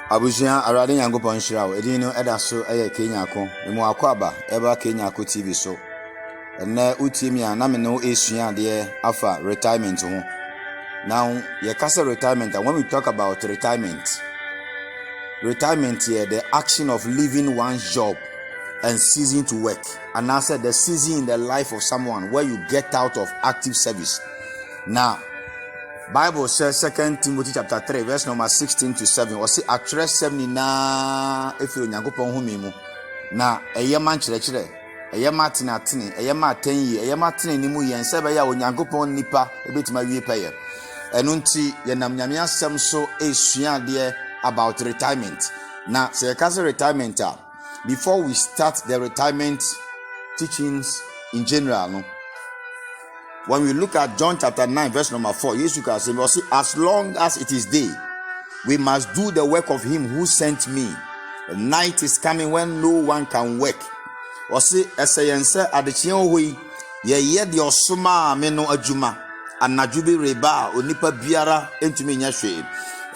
Abusia Arade Yankopon Hyira wo edin no eda so eye Kenya ko memo akwaba eba Kenya ko TV so enne utimi a na me no esua de afa retirement ho. Now ye kasa retirement, and when we talk about retirement here, the action of leaving one's job and ceasing to work, and I said the season in the life of someone where you get out of active service. Now Bible says 2 Timothy chapter 3 verse number 16 to 7. Or say actress 70 na efiro Nyankopon humi mu. Na eyema nkyerɛkyerɛ, eyema tenatene, eyema atenyi, eyema tene ni mu yense be ya Onyankopon nipa ebetima wie pɛyɛ. Ɛno nti ye nam Nyame asɛm so esua de about retirement. Na say retirement before we start the retirement teachings in general no. When we look at John chapter 9 verse number 4, Jesus can say, as long as it is day, we must do the work of him who sent me. The night is coming when no one can work. Or say, esayense adechien hoi, ye de osoma me no adwuma, anajubi reba onipa biara entumi nya hwe.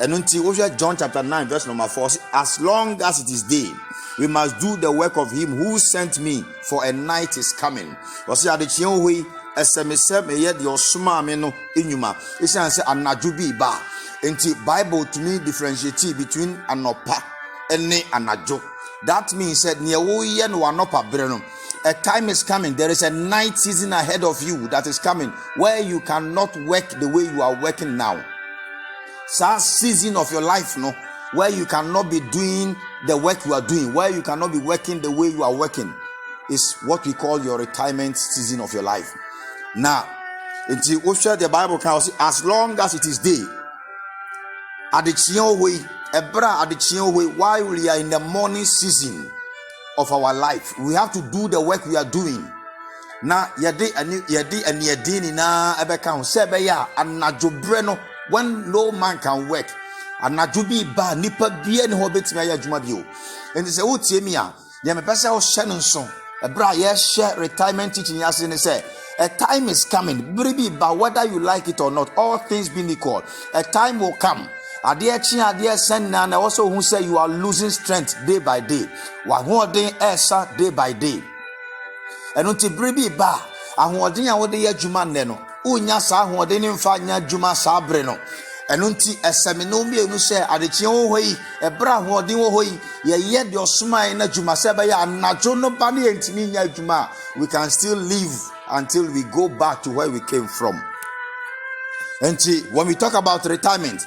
Eno nti wo John chapter 9 verse number 4, as long as it is day, we must do the work of him who sent me, for a night is coming. Or say adechien hoi, SMS me ye de osoma me no enyuma. Isan say anadwo bi ba. Enti Bible to me differentiate between anopa ene anadwo. That means that ne wo ye no anopa bre no. A time is coming. There is a night season ahead of you that is coming where you cannot work the way you are working now. Some season of your life no where you cannot be doing the work you are doing, where you cannot be working the way you are working, is what we call your retirement season of your life. Now, until we share the Bible can say, as long as it is day, adechien way, ebra adechien way, while we are in the morning season of our life, we have to do the work we are doing. Now, yedi ni na ebeka sebe ya anajobre no when no man can work. Anajobi ba nipa bia ne ho betimi aya adwuma bio. Enti se wo tie mi a, ye me pese wo hye no so, ebra ye share retirement teaching yase ne say a time is coming, but whether you like it or not, all things being equal, a time will come. Adeɛ send na also who say you are losing strength day by day. Wahoɔden ɛsa day by day. Ɛno nti biribi ba ahoɔden a wode yɛ adwuma nnɛ no, wonya saa ahoɔden ne mfa nya adwuma saa bere no. Ɛno nti ɛsɛme no mmienu sɛ adekye wo hɔ yi, ɛbra ahoɔden wo hɔ yi, yɛyɛ de ɔsoma na adwuma sɛ bɛyɛ anadwo no ba ne yɛntimi nya adwuma, we can still live until we go back to where we came from. And see, when we talk about retirement,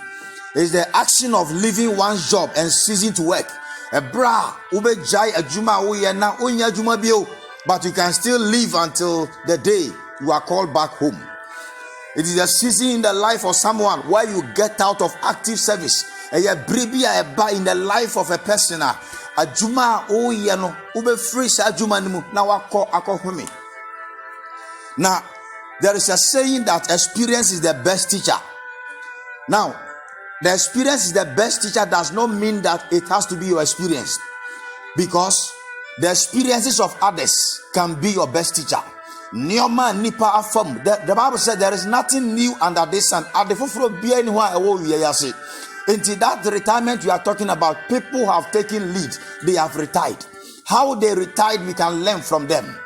it's the action of leaving one's job and ceasing to work. Ebra ube jai ajuma uye na unya juma bio, but you can still live until the day you are called back home. It is a season in the life of someone where you get out of active service. And you bribia eba in the life of a person. Ajuma uye no ube free sa ajuma nimu na wako home. Now, there is a saying that experience is the best teacher. Now, the experience is the best teacher does not mean that it has to be your experience, because the experiences of others can be your best teacher. The Bible said there is nothing new under the sun. Into that retirement we are talking about, people have taken lead, they have retired. How they retired, we can learn from them.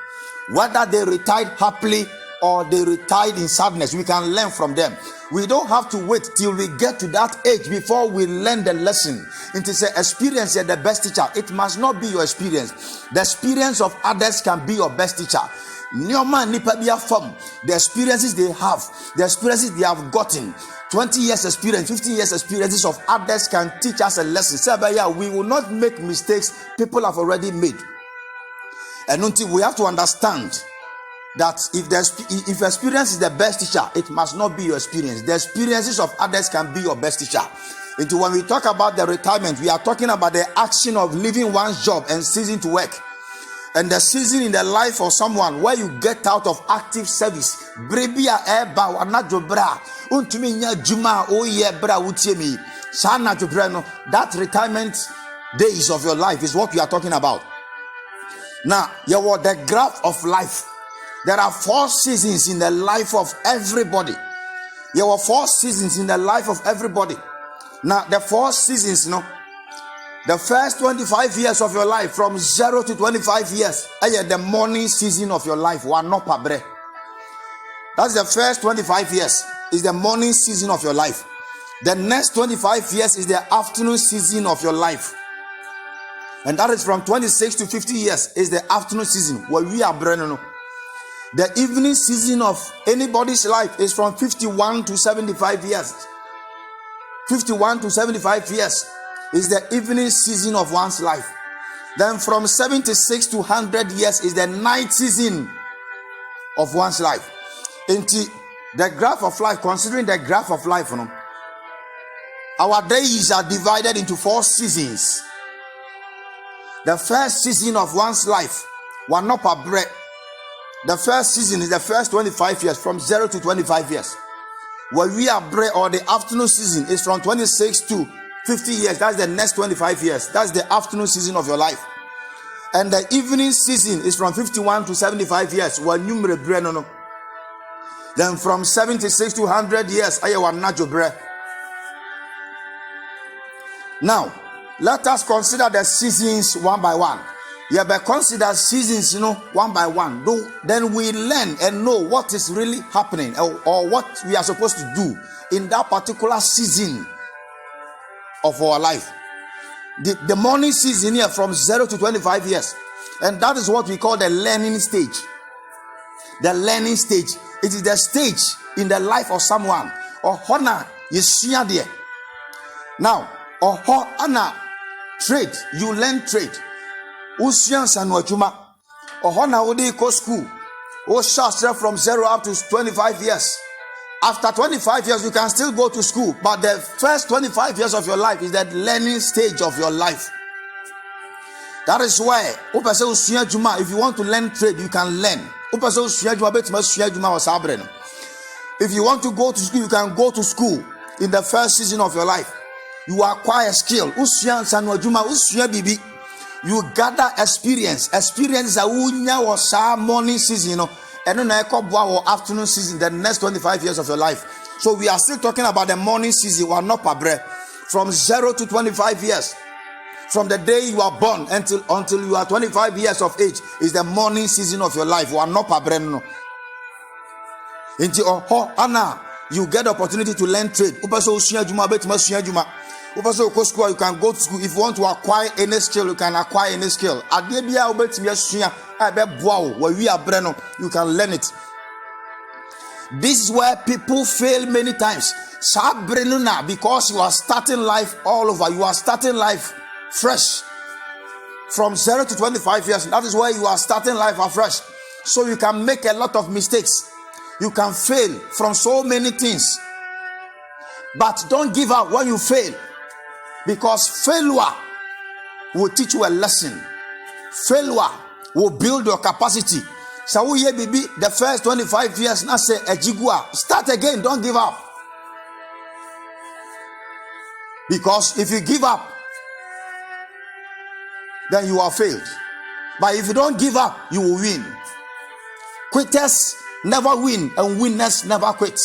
Whether they retired happily or they retired in sadness, we can learn from them. We don't have to wait till we get to that age before we learn the lesson. It is an experience is the best teacher. It must not be your experience. The experience of others can be your best teacher. The experiences they have, the experiences they have gotten, 20 years experience, 15 years experiences of others can teach us a lesson. We will not make mistakes people have already made. And until we have to understand that if experience is the best teacher, it must not be your experience. The experiences of others can be your best teacher. Into when we talk about the retirement, we are talking about the action of leaving one's job and ceasing to work. And the season in the life of someone where you get out of active service. Brebia eba wanajo bra. Untumi nya juma oye bra utiemi. Sana no. That retirement days of your life is what we are talking about. Now, the graph of life. There are 4 seasons in the life of everybody. There were 4 seasons in the life of everybody. Now, the 4 seasons, The first 25 years of your life, from 0 to 25 years, the morning season of your life. That's the first 25 years, is the morning season of your life. The next 25 years is the afternoon season of your life. And that is from 26 to 50 years, is the afternoon season. Where we are brenno. The evening season of anybody's life is from 51 to 75 years. 51 to 75 years is the evening season of one's life. Then from 76 to 100 years is the night season of one's life. Into the graph of life, considering the graph of life, our days are divided into 4 seasons. The first season of one's life, the first season is the first 25 years, from 0 to 25 years. Where we are or the afternoon season is from 26 to 50 years. That's the next 25 years. That's the afternoon season of your life. And the evening season is from 51 to 75 years. Then from 76 to 100 years, now, let us consider the seasons one by one. But consider seasons, one by one. Then we learn and know what is really happening, or what we are supposed to do in that particular season of our life. The morning season here, from 0 to 25 years. And that is what we call the learning stage. The learning stage. It is the stage in the life of someone. Or honor is there. Now, or honor trade. You learn trade. Usians and Wajuma, or Hona Odi Ko school, or Shastra from 0 up to 25 years. After 25 years, you can still go to school, but the first 25 years of your life is that learning stage of your life. That is why, if you want to learn trade, you can learn. If you want to go to school, you can go to school in the first season of your life. You acquire skill. You gather experience. Experience is a morning season, and then afternoon season, the next 25 years of your life. So we are still talking about the morning season. We are not from 0 to 25 years. From the day you are born until you are 25 years of age is the morning season of your life. We are not you get the opportunity to learn trade. You can go to school. If you want to acquire any skill, you can acquire any skill. You can learn it. This is where people fail many times. Because you are starting life all over. You are starting life fresh. From 0 to 25 years. That is why you are starting life afresh. So you can make a lot of mistakes. You can fail from so many things. But don't give up when you fail. Because failure will teach you a lesson. Failure will build your capacity. So the first 25 years, now say start again, don't give up. Because if you give up, then you are failed. But if you don't give up, you will win. Quitters never win, and winners never quit.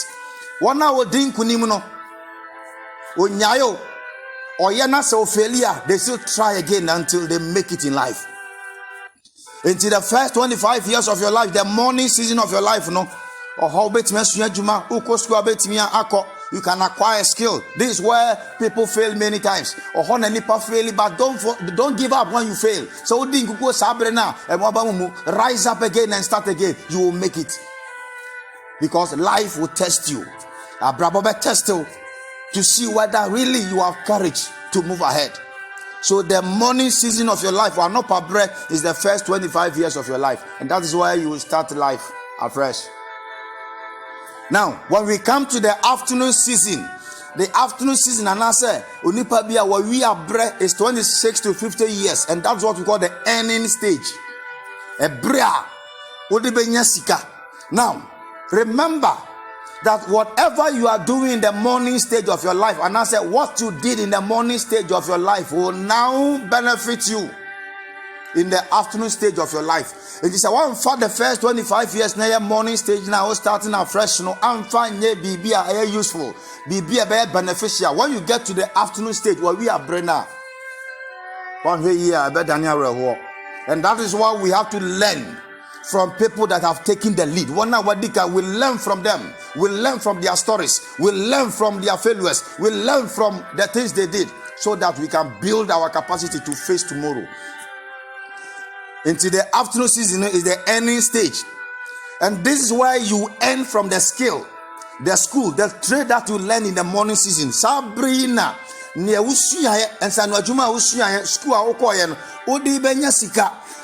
One hour drink kunimuno. Onyayo. Or failure, they still try again until they make it in life. Until the first 25 years of your life, the morning season of your life, or how you can acquire skill. This is where people fail many times. Or but don't give up when you fail. So rise up again and start again. You will make it. Because life will test you. Test you. To see whether really you have courage to move ahead. So the morning season of your life, is the first 25 years of your life. And that is why you will start life afresh. Now, when we come to the afternoon season, and I say, where we are is 26 to 50 years. And that's what we call the earning stage. Now, remember, that whatever you are doing in the morning stage of your life, and I said what you did in the morning stage of your life will now benefit you in the afternoon stage of your life. It is a one for the first 25 years now morning stage now starting afresh. I'm fine. Be useful. Be beneficial. When you get to the afternoon stage where we are brenna, One way here, I bet Daniel will. And that is why we have to learn from people that have taken the lead. One hour, we learn from them. We learn from their stories. We learn from their failures. We learn from the things they did, so that we can build our capacity to face tomorrow. Into the afternoon season is the earning stage. And this is where you earn from the skill, the school, the trade that you learn in the morning season. Sabrina, and school.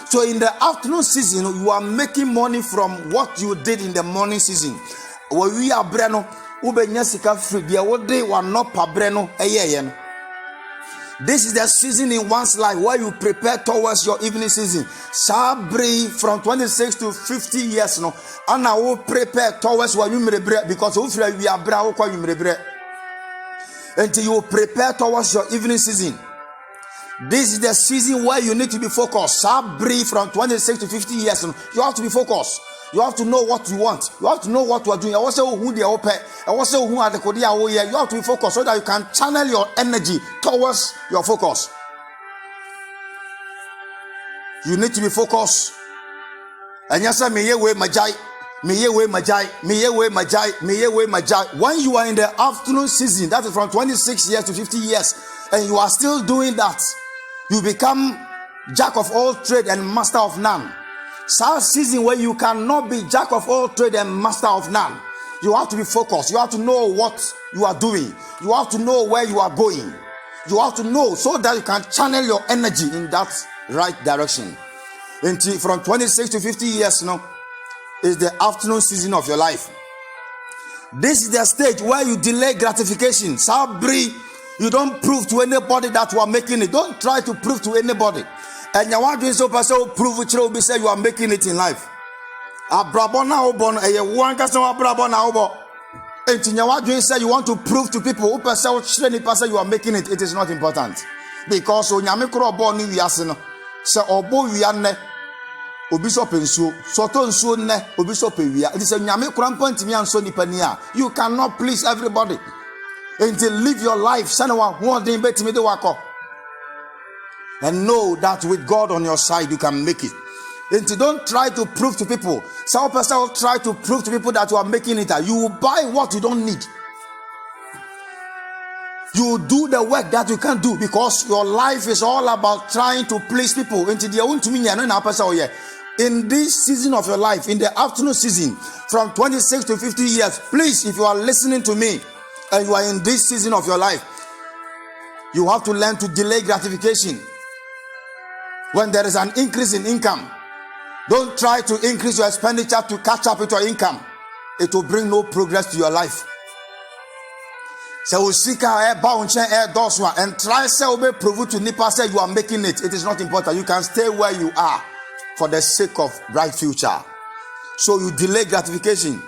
So in the afternoon season, you are making money from what you did in the morning season. We are breno, ubenya free. They were not pabreno. This is the season in one's life where you prepare towards your evening season. Sabri from 26 to 50 years no, and I will prepare towards what you may break, because we are brown until you prepare towards your evening season. This is the season where you need to be focused. Sabri from 26 to 50 years no, you have to be focused. You have to know what you want. You have to know what you are doing. I also who they open. I also who are the Kodia. You have to be focused so that you can channel your energy towards your focus. You need to be focused. And yes, me ye way majai, me ye way majai, me ye way majai, me ye way majai. When you are in the afternoon season, that is from 26 years to 50 years, and you are still doing that, you become jack of all trade and master of none. Some season where you cannot be jack of all trade and master of none. You have to be focused. You have to know what you are doing. You have to know where you are going. You have to know so that you can channel your energy in that right direction. Until from 26 to 50 years now is the afternoon season of your life. This is the stage where you delay gratification. Sabri, you don't prove to anybody that you are making it. Don't try to prove to anybody. And you want to so prove it will be say you are making it in life. Abrabona obon e one customer abrabona obo. And you want to say you want to prove to people who say you are making it. It is not important, because when you make born in Yasino, say obo wiane obi so pensuo soto nsuo ne obi so pewia. It is a nyame krampo ntimi anso nipa ni a. You cannot please everybody. Until live your life sanwa ho den betimi de wako. And know that with God on your side, you can make it. And don't try to prove to people. Some person will try to prove to people that you are making it. You will buy what you don't need. You will do the work that you can't do, because your life is all about trying to please people. In this season of your life, in the afternoon season, from 26 to 50 years, please, if you are listening to me and you are in this season of your life, you have to learn to delay gratification. When there is an increase in income, don't try to increase your expenditure to catch up with your income. It will bring no progress to your life. So we seek and try to prove to Nipa say you are making it. It is not important. You can stay where you are for the sake of bright future. So you delay gratification.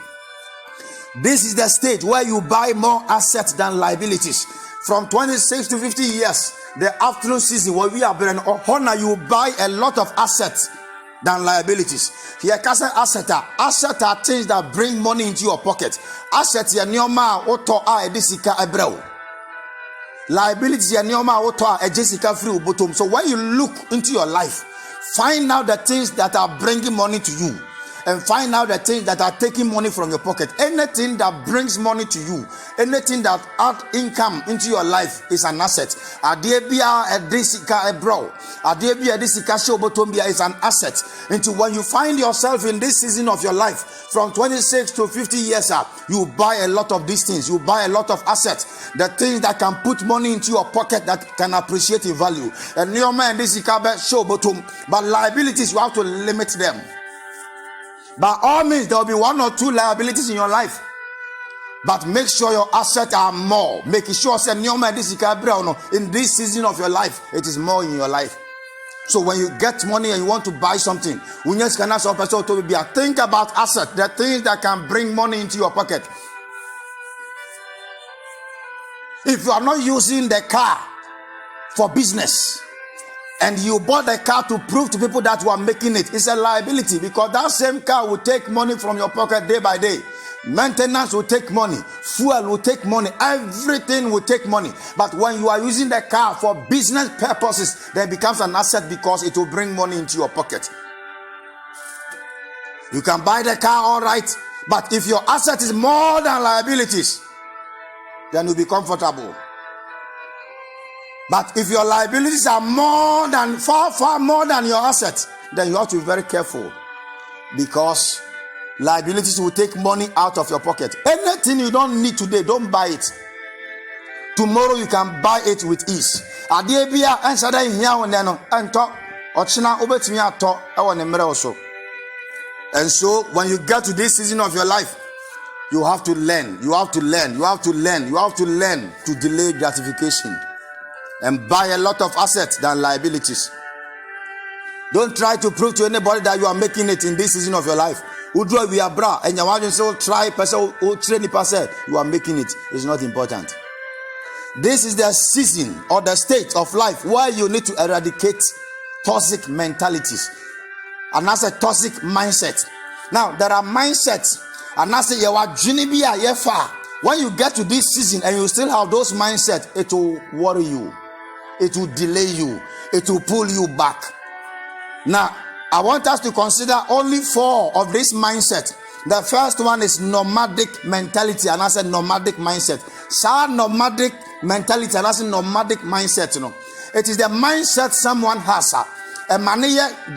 This is the stage where you buy more assets than liabilities. From 26 to 50 years, the afternoon season where we are being honor, you buy a lot of assets than liabilities. Here, assets are things that bring money into your pocket. Assets are nyoma oto a edisika ebreo. Liabilities are nyoma oto a edisika free bottom. So when you look into your life, find out the things that are bringing money to you, and find out the things that are taking money from your pocket. Anything that brings money to you, anything that adds income into your life is an asset. Adebia edisika ebro. Adebia edisika shobotombia is an asset. Into when you find yourself in this season of your life, from 26 to 50 years up, you buy a lot of these things. You buy a lot of assets. The things that can put money into your pocket that can appreciate in value. And your man edisika shobotom. But liabilities, you have to limit them. By all means, there will be one or two liabilities in your life, but make sure your assets are more. Make sure in this season of your life, it is more in your life. So when you get money and you want to buy something, think about assets, the things that can bring money into your pocket. If you are not using the car for business, and you bought a car to prove to people that you are making it, it's a liability, because that same car will take money from your pocket day by day. Maintenance will take money. Fuel will take money. Everything will take money. But when you are using the car for business purposes, then it becomes an asset because it will bring money into your pocket. You can buy the car, all right, but if your asset is more than liabilities, then you'll be comfortable. But if your liabilities are far more than your assets, then you have to be very careful, because liabilities will take money out of your pocket. Anything you don't need today, don't buy it. Tomorrow you can buy it with ease. And so when you get to this season of your life, you have to learn to delay gratification and buy a lot of assets than liabilities. Don't try to prove to anybody that you are making it in this season of your life. You are making it. It's not important. This is the season or the state of life where you need to eradicate toxic mentalities. And that's a toxic mindset. Now, there are mindsets. And that's when you get to this season and you still have those mindsets, it will worry you. It will delay you. It will pull you back. Now, I want us to consider only 4 of this mindset. The first one is nomadic mentality, and that's a nomadic mindset. Nomadic mentality, and that's a nomadic mindset. It is the mindset someone has. A man,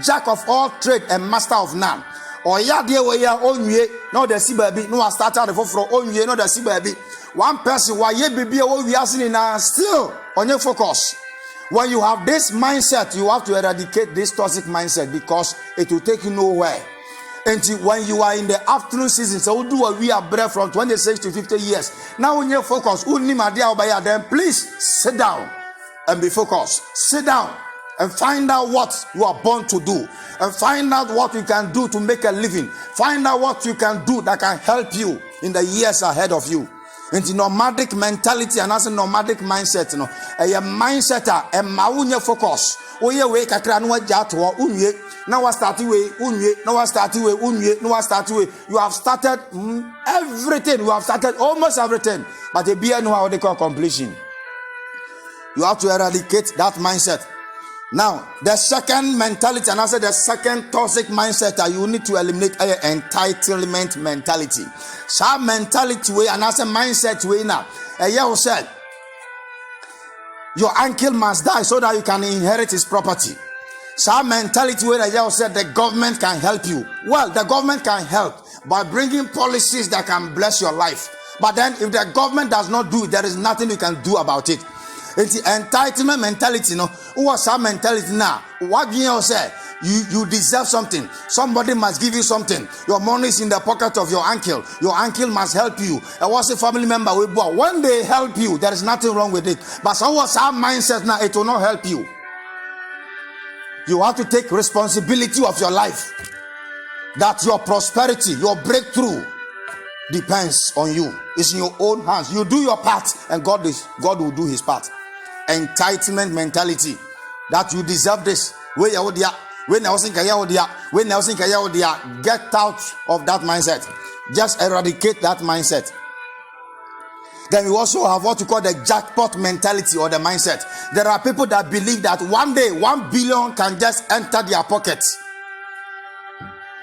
jack of all trade and master of none. Or ya dear way onye, no the sea baby, no I started for onye, no the sea baby. One person why ye baby we are seeing still on your focus. When you have this mindset, you have to eradicate this toxic mindset, because it will take you nowhere. Until when you are in the afternoon season, so do a we are bred from 26 to 50 years. Now when you focus, then please sit down and be focused. Sit down and find out what you are born to do, and find out what you can do to make a living. Find out what you can do that can help you in the years ahead of you. Into nomadic mentality, and as a nomadic mindset, a mindset a maunya focus. Oye we kakra no ajato unye na wa start we unye na wa start we unye na wa start we. You have started everything. You have started almost everything, but the be no how they call completion. You have to eradicate that mindset. Now, the second mentality, and I said the second toxic mindset that you need to eliminate is entitlement mentality. Some mentality way, and I said mindset way now. You said your uncle must die so that you can inherit his property. Some mentality way that you said the government can help you. Well, the government can help by bringing policies that can bless your life. But then if the government does not do it, there is nothing you can do about it. It's the entitlement mentality, What's our mentality now? What you say? You deserve something. Somebody must give you something. Your money is in the pocket of your uncle. Your uncle must help you. And what's a family member? When they help you, there is nothing wrong with it. But so what's our mindset now? It will not help you. You have to take responsibility of your life. That your prosperity, your breakthrough depends on you. It's in your own hands. You do your part, and God will do his part. Entitlement mentality, that you deserve this. Get out of that mindset. Just eradicate that mindset. Then we also have what you call the jackpot mentality, or the mindset. There are people that believe that one day 1 billion can just enter their pockets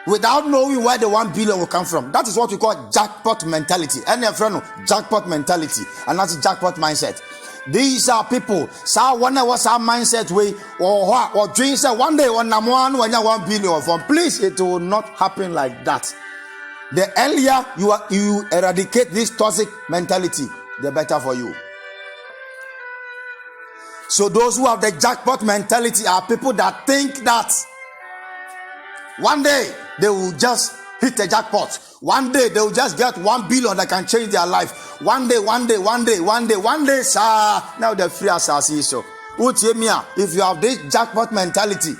without knowing where the 1 billion will come from. That is what we call jackpot mentality. And your friend, jackpot mentality, and that's jackpot mindset. These are people. So when was our mindset way or dreams that one day when you 1 billion from, please, it will not happen like that. The earlier you eradicate this toxic mentality, the better for you. So those who have the jackpot mentality are people that think that one day they will just hit the jackpot. One day they will just get 1 billion that can change their life. One day, sir. Now the free assassin. So, if you have this jackpot mentality,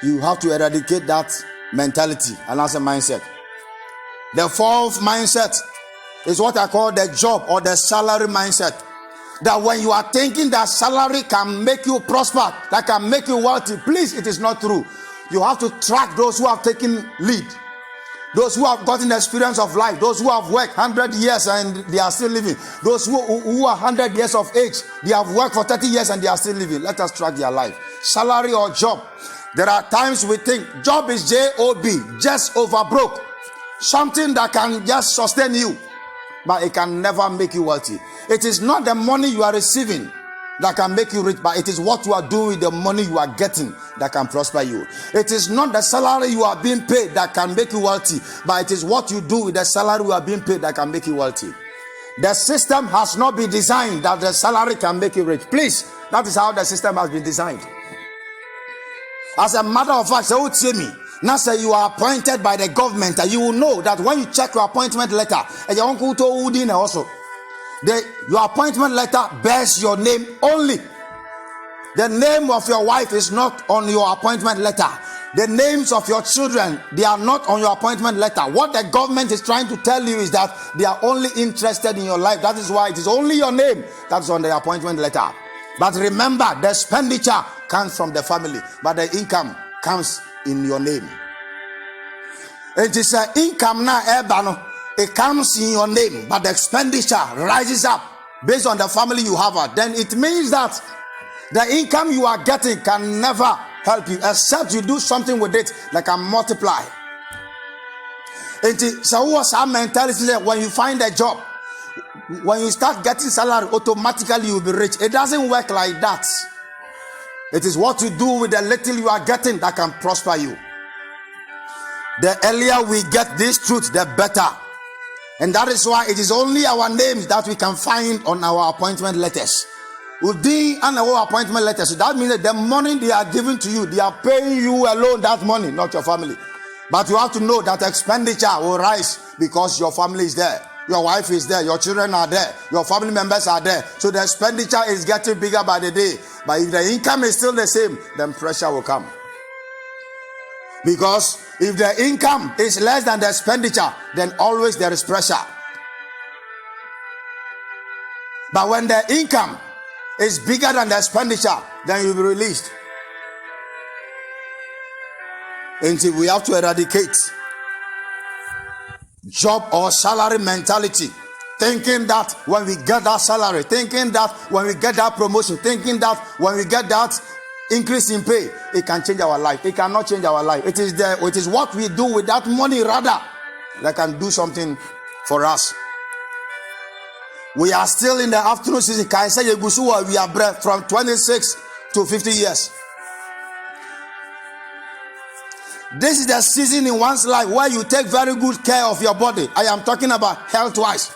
you have to eradicate that mentality, and that's a mindset. The fourth mindset is what I call the job or the salary mindset. That when you are thinking that salary can make you prosper, that can make you wealthy, please, it is not true. You have to track those who have taken lead. Those who have gotten the experience of life, those who have worked 100 years and they are still living, those who are 100 years of age, they have worked for 30 years and they are still living. Let us track their life. Salary or job. There are times we think job is J-O-B, just over broke. Something that can just sustain you, but it can never make you wealthy. It is not the money you are receiving that can make you rich, but it is what you are doing with the money you are getting that can prosper you. It is not the salary you are being paid that can make you wealthy, but it is what you do with the salary you are being paid that can make you wealthy. The system has not been designed that the salary can make you rich. Please, that is how the system has been designed. As a matter of fact, now say you are appointed by the government, and you will know that when you check your appointment letter, and your uncle told you also, your appointment letter bears your name only. The name of your wife is not on your appointment letter. The names of your children, they are not on your appointment letter. What the government is trying to tell you is that they are only interested in your life. That is why it is only your name that's on the appointment letter. But remember, the expenditure comes from the family, but the income comes in your name. It is an income now, it comes in your name, but the expenditure rises up based on the family you have. Then it means that the income you are getting can never help you except you do something with it that can multiply. So what's our mentality that when you find a job, when you start getting salary, automatically you'll be rich? It doesn't work like that. It is what you do with the little you are getting that can prosper you. The earlier we get this truth, the better. And that is why it is only our names that we can find on our appointment letters. Udi and our appointment letters. So that means that the money they are giving to you, they are paying you alone that money, not your family. But you have to know that expenditure will rise because your family is there. Your wife is there, your children are there, your family members are there. So the expenditure is getting bigger by the day. But if the income is still the same, then pressure will come. Because if the income is less than the expenditure, then always there is pressure. But when the income is bigger than the expenditure, then you'll be released. And we have to eradicate job or salary mentality, thinking that when we get that salary, thinking that when we get that promotion, thinking that when we get that increase in pay, it can change our life. It cannot change our life. It is what we do with that money rather that can do something for us. We are still in the afternoon season. We are from 26 to 50 years. This is the season in one's life where you take very good care of your body. I am talking about health-wise.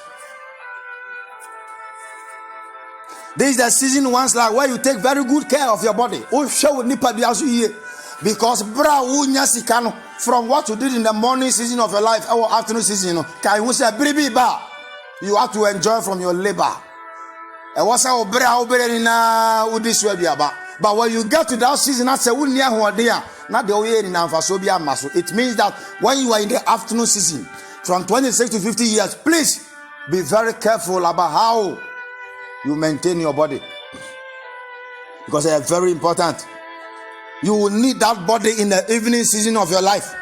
This is the season in one's life where you take very good care of your body. Because from what you did in the morning season of your life or afternoon season, you have to enjoy from your labor. But when you get to that season, it means that when you are in the afternoon season, from 26 to 50 years, please be very careful about how you maintain your body, because they are very important. You will need that body in the evening season of your life.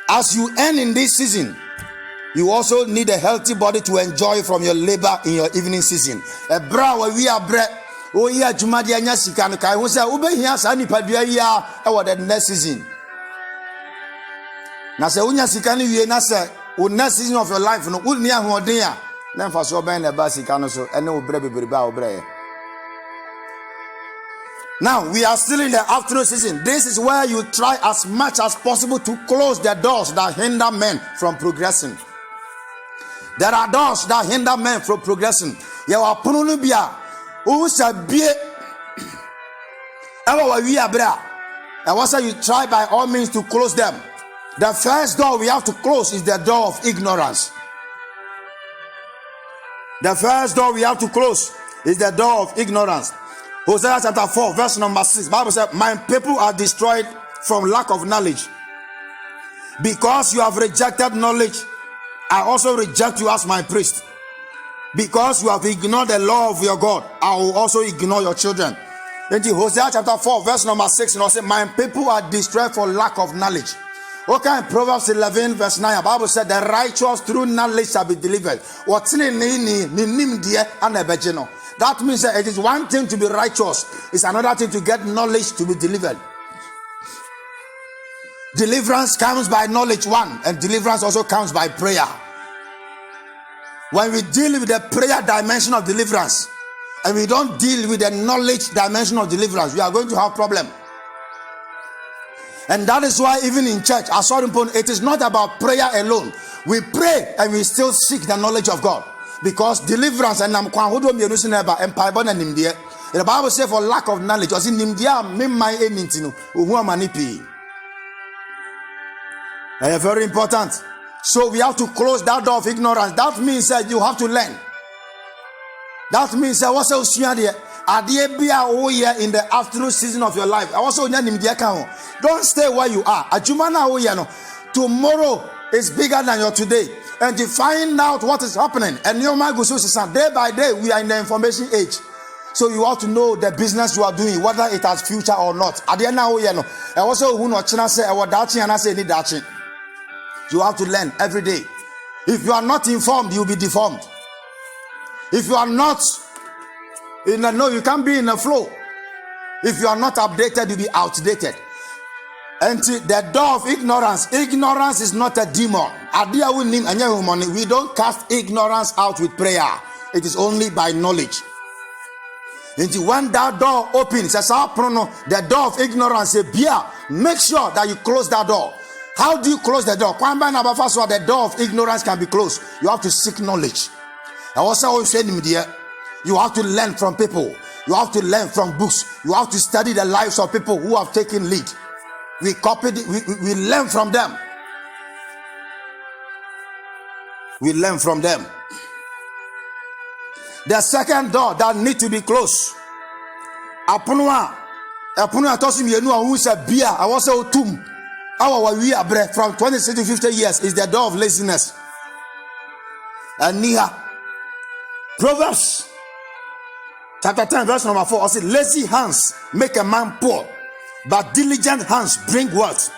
As you earn in this season, you also need a healthy body to enjoy from your labor in your evening season. A bra where we are bread. Oh yeah, Jumadi anya sika no kai ho say ubehia sa nipadua yi a e wo the next season. Na se unya sika no wie na se o next season of your life no unni ahoden a na mfa so ben na ba sika no so ene wo bre bebrebe a wo bre. Now we are still in the afternoon season. This is where you try as much as possible to close the doors that hinder men from progressing. There are doors that hinder men from progressing. You are pununu bia who sabie ewa we abra. And once you try by all means to close them. The first door we have to close is the door of ignorance. The first door we have to close is the door of ignorance. Hosea chapter 4 verse number 6. Bible says, my people are destroyed from lack of knowledge. Because you have rejected knowledge, I also reject you as my priest. Because you have ignored the law of your God, I will also ignore your children. In Hosea chapter 4 verse number 6, you know, say, my people are destroyed for lack of knowledge. Okay, Proverbs 11 verse 9, the Bible said, the righteous through knowledge shall be delivered. That means that it is one thing to be righteous, it's another thing to get knowledge to be delivered. Deliverance comes by knowledge, one, and deliverance also comes by prayer. When we deal with the prayer dimension of deliverance and we don't deal with the knowledge dimension of deliverance, we are going to have problem. And that is why even in church, it is not about prayer alone. We pray and we still seek the knowledge of God, because deliverance and the Bible says for lack of knowledge, very important. So we have to close that door of ignorance. That means that you have to learn. That means that what's else in the afternoon season of your life. Don't stay where you are. Tomorrow is bigger than your today. And to find out what is happening. And day by day, we are in the information age. So you have to know the business you are doing, whether it has future or not. You have to learn every day. If you are not informed, you'll be deformed. If you are not you can't be in a flow. If you are not updated, you'll be outdated. And the door of ignorance is not a demon. We don't cast ignorance out with prayer. It is only by knowledge. And when that door opens, the door of ignorance, make sure that you close that door. How do you close the door? The door of ignorance can be closed. You have to seek knowledge. I also said you have to learn from people. You have to learn from books. You have to study the lives of people who have taken lead. We copied it, we learn from them. We learn from them. The second door that need to be closed. Apunwa tosi mienu ahun se bia awose otum. From 26 to 50 years is the door of laziness. And Proverbs chapter 10 verse number 4 says, lazy hands make a man poor, but diligent hands bring wealth.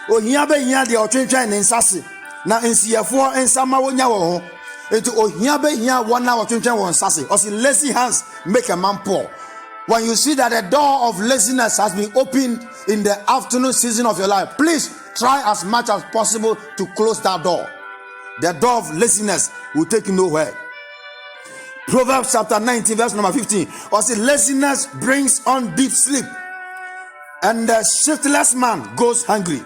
Lazy hands make a man poor. When you see that the door of laziness has been opened in the afternoon season of your life, please try as much as possible to close that door. The door of laziness will take you nowhere. Proverbs chapter 19 verse number 15 also, laziness brings on deep sleep, and the shiftless man goes hungry.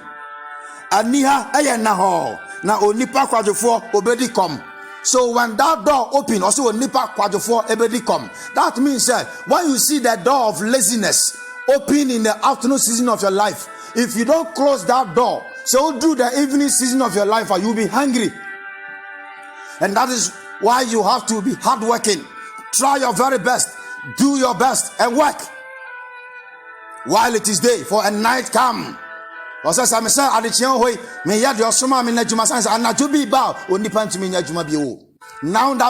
So when that door opens, also that means that when you see the door of laziness open in the afternoon season of your life, if you don't close that door, so do the evening season of your life, or you'll be hungry. And that is why you have to be hardworking. Try your very best, do your best, and work while it is day, for a night come. Now that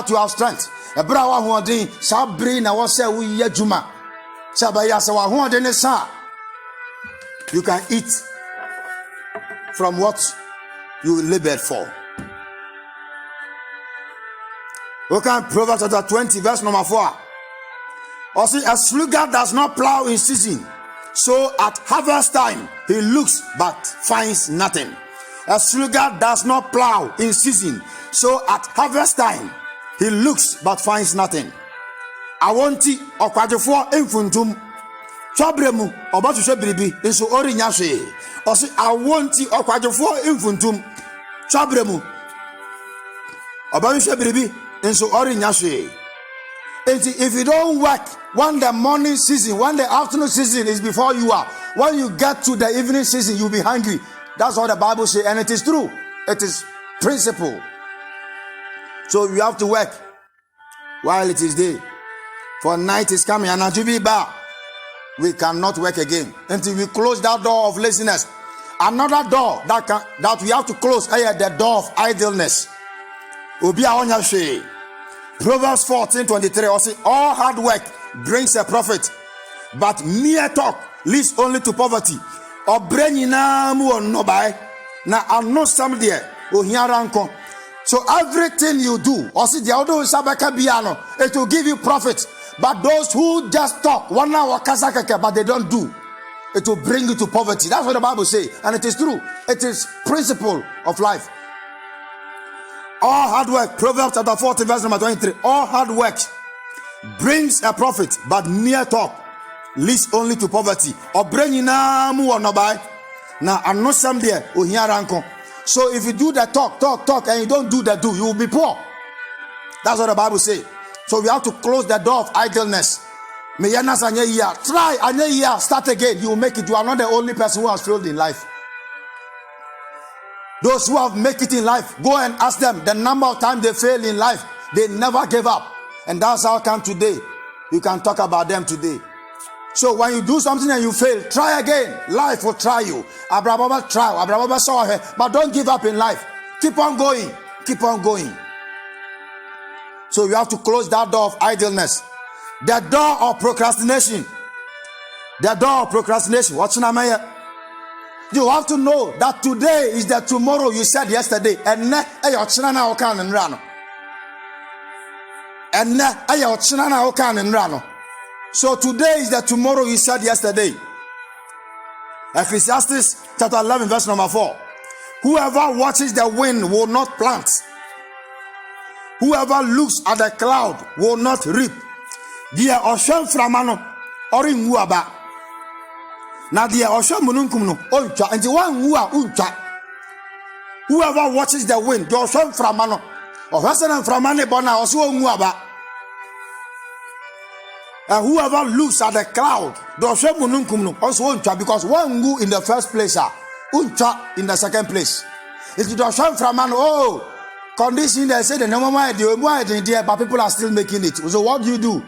you have strength, you can eat from what you labored for. Okay, Proverbs chapter 20 verse number 4. Also, a sluggard does not plow in season, so at harvest time he looks but finds nothing. A sluggard does not plow in season, so at harvest time he looks but finds nothing. Awonti okwadefo enfuntum twabremu obatuhwe biribi nso orinya hwe. Also awonti okwadefo enfuntum twabremu obatuhwe biribi nso orinya hwe. If you don't work when the morning season, when the afternoon season is before you are, when you get to the evening season, you'll be hungry. That's what the Bible says, and it is true. It is principle. So you have to work while it is day, for night is coming, and until we cannot work again until we close that door of laziness. Another door that we have to close is the door of idleness. Proverbs 14:23 also, all hard work brings a profit, but mere talk leads only to poverty. Now I know some there. Oh, here ranko. So everything you do, or see the other sabaka biano, it will give you profit. But those who just talk 1 hour kasakaka, but they don't do, it will bring you to poverty. That's what the Bible says, and it is true. It is principle of life. All hard work, Proverbs chapter 40, verse number 23. All hard work brings a profit, but mere talk leads only to poverty. Or bring in a mu or buy. Now I know some there. Oh, here ranko. So if you do the talk, and you don't do the do, you will be poor. That's what the Bible says. So we have to close the door of idleness. Try, start again. You will make it. You are not the only person who has failed in life. Those who have made it in life, go and ask them the number of times they failed in life. They never gave up. And that's how come today. You can talk about them today. So when you do something and you fail, try again. Life will try you. Abraham try. Abraham saw her. But don't give up in life. Keep on going. Keep on going. So you have to close that door of idleness. The door of procrastination. The door of procrastination. What's your name? You have to know that today is the tomorrow you said yesterday. So today is the tomorrow you said yesterday. Ecclesiastes chapter 11 verse number 4. Whoever watches the wind will not plant. Whoever looks at the cloud will not reap. Dia ocean framano ori nguaba. Na dia ocean mununkum no oncha enti wan ngu uncha. Whoever watches the wind, the ocean framano. Ohasana framane bona oso nguaba. And whoever looks at the cloud, the ocean mununkum no also uncha, because one ngu in the first place, uncha in the second place. It's the ocean framano. Oh, condition they say the number idea, but people are still making it. So what do?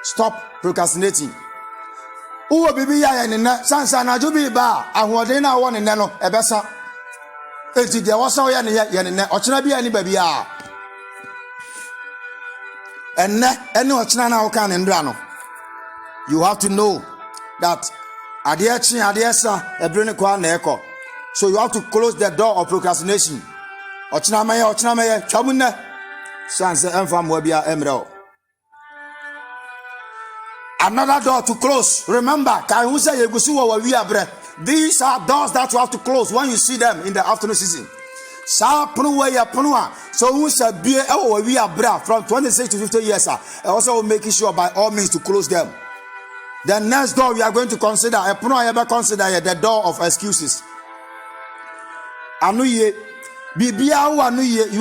Stop procrastinating. Uwo bibi ya yenene sansa na jubi ba ahode na wo ne no ebesa. Enti de wo so ya ne yenene ochena bia ni ba bia. Ene ochena na wo kan ndra no. You have to know that adesa ebre kwa na eko. So you have to close the door of procrastination. Ochena meye twamunne sansa emfa mo bia emre. Another door to close. Remember, these are doors that you have to close when you see them in the afternoon season. So who said be from 26 to 50 years, also making sure by all means to close them. The next door we are going to consider, the door of excuses. You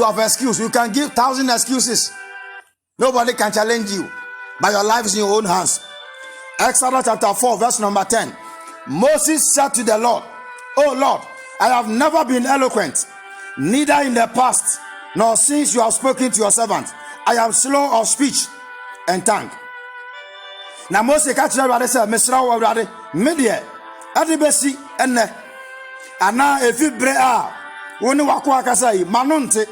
have excuse. You can give 1,000 excuses. Nobody can challenge you. But your life is in your own hands. Exodus chapter 4 verse number 10. Moses said to the Lord, "Oh Lord, I have never been eloquent, neither in the past, nor since you have spoken to your servant. I am slow of speech and tongue." Now Moses catch everybody say, "Misra everybody, media, adibesi enne, ana efi brea, woni wakwa kasai manonte,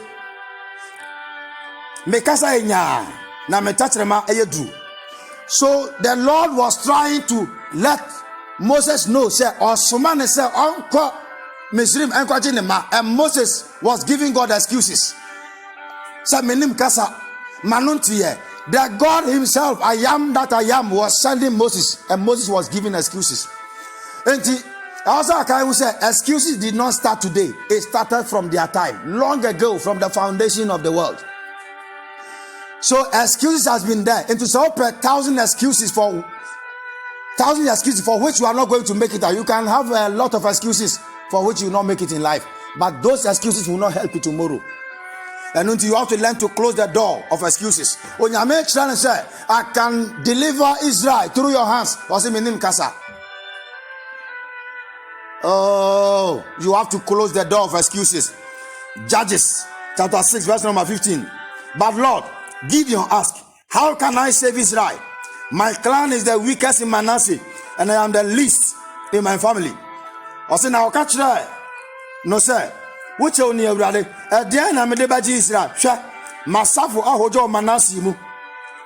me kasai nya, na me tachrema eyedu." So the Lord was trying to let Moses know, say, or Sumane say, "Unko Misrim enko jinema," and Moses was giving God excuses. Say, "Menim kasa manuntiye." The God Himself, I am that I am, was sending Moses, and Moses was giving excuses. And also, I can say, excuses did not start today; it started from their time, long ago, from the foundation of the world. So excuses has been there. Into so 1,000 excuses for which you are not going to make it. You can have a lot of excuses for which you will not make it in life, but those excuses will not help you tomorrow. And until you have to learn to close the door of excuses. When you make trying to say, "I can deliver Israel through your hands," what's it mean, Kasa? Oh, you have to close the door of excuses. Judges chapter 6 verse number 15. But Lord, Gideon asked, "How can I save Israel? My clan is the weakest in Manasseh, and I am the least in my family." I said, "Now catch that." No sir. Which only a brother? At the end, I'm a debaji Israel. Masafu ahojo Manasseh mu.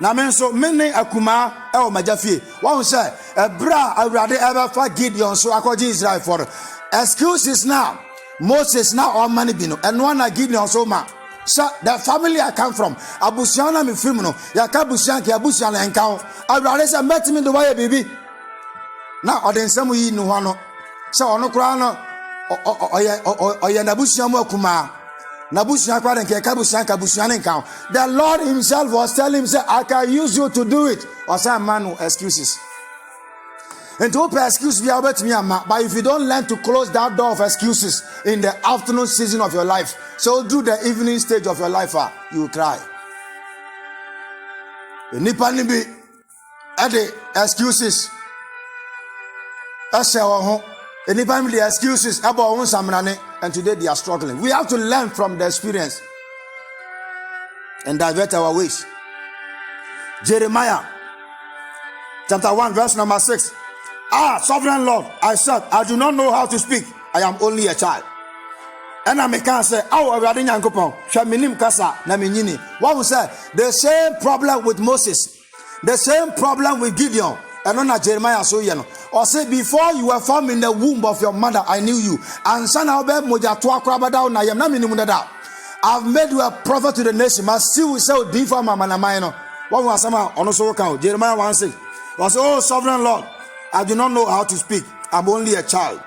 Na men so many akuma el majafi. One say, "A bra I rather ever for Gideon so akwaji Israel for excuses now." Moses now all money bino and one I give you also ma. So the family I come from, Abusiana mi frimino, Yakabusian ki Abusian and count. I rather say met him in the way baby. Now or then some we no one. So on no crown or Nabusian kuma. Nabusian kwa and Kabusian and count. The Lord himself was telling him, say, I can use you to do it. Or some man no excuses. And to open excuse be about me, but if you don't learn to close that door of excuses in the afternoon season of your life, so do the evening stage of your life, you will cry. Nipa ni bi at the excuses. Nipa ni the excuses about one samrane, and today they are struggling. We have to learn from the experience and divert our ways. Jeremiah chapter 1 verse number 6. Sovereign Lord, I said, I do not know how to speak. I am only a child. And I can say, what was that? The same problem with Moses, the same problem with Gideon, and on Jeremiah. So you know, or say, before you were formed in the womb of your mother, I knew you. And son of I've made you a prophet to the nation. Must still say, differ Mamma. What was some on also account? Jeremiah 1:6 was, oh, sovereign Lord, I do not know how to speak. I'm only a child.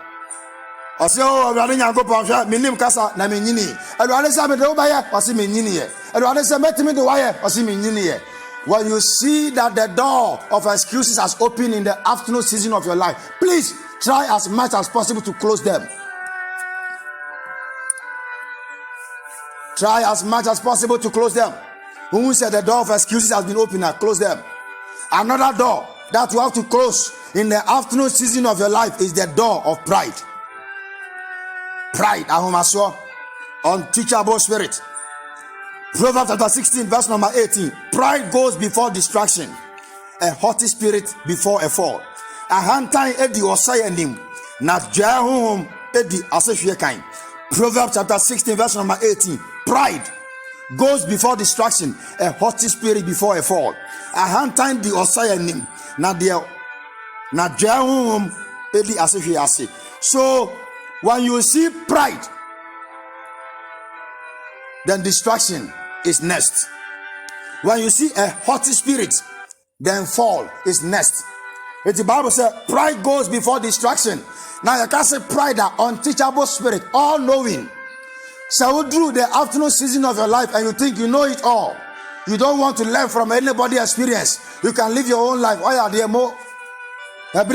I say, oh, I didn't go for me name Casa, Namini. I rather say, I see me in I rather say, met me the wire, I see me in. When you see that the door of excuses has opened in the afternoon season of your life, please try as much as possible to close them. Try as much as possible to close them. Who said the door of excuses has been opened, close them. Another door that you have to close in the afternoon season of your life is the door of pride. Pride, unteachable spirit. Proverbs chapter 16, verse number 18. Pride goes before distraction, a haughty spirit before a fall. A hand time edi osayanim, not jahum edi asefiekan. Proverbs chapter 16, verse number 18. Pride goes before distraction, a haughty spirit before a fall. A hand time di osayanim, not the so when you see pride, then distraction is next. When you see a haughty spirit, then fall is next. The Bible says pride goes before distraction. Now you can say pride, an unteachable spirit, all knowing. So through the afternoon season of your life and you think you know it all, you don't want to learn from anybody's experience, you can live your own life. Why are there more? But